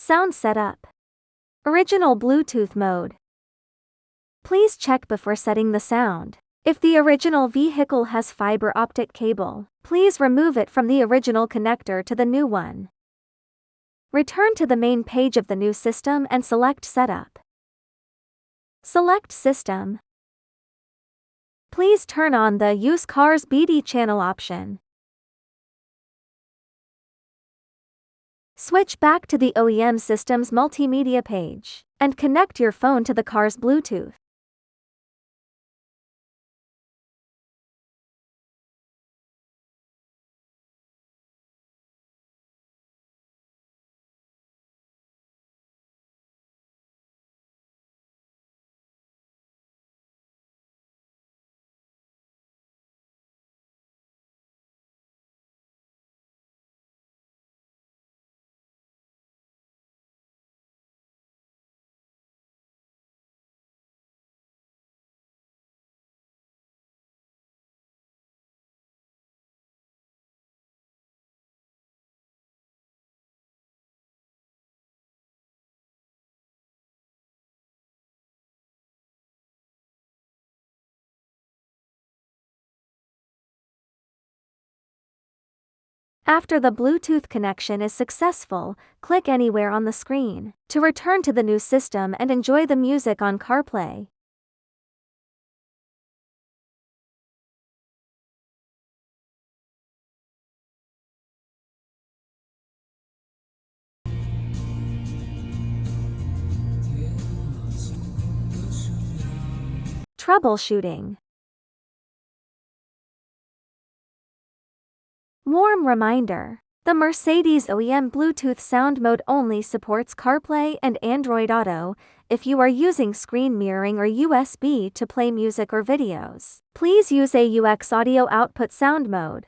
Sound setup. Original Bluetooth mode. Please check before setting the sound. If the original vehicle has fiber optic cable, please remove it from the original connector to the new one. Return to the main page of the new system and select Setup. Select System. Please turn on the Use Cars BD channel option. Switch back to the OEM system's multimedia page, and connect your phone to the car's Bluetooth. After the Bluetooth connection is successful, click anywhere on the screen to return to the new system and enjoy the music on CarPlay. Troubleshooting. Warm reminder. The Mercedes OEM Bluetooth sound mode only supports CarPlay and Android Auto. If you are using screen mirroring or USB to play music or videos, please use AUX audio output sound mode.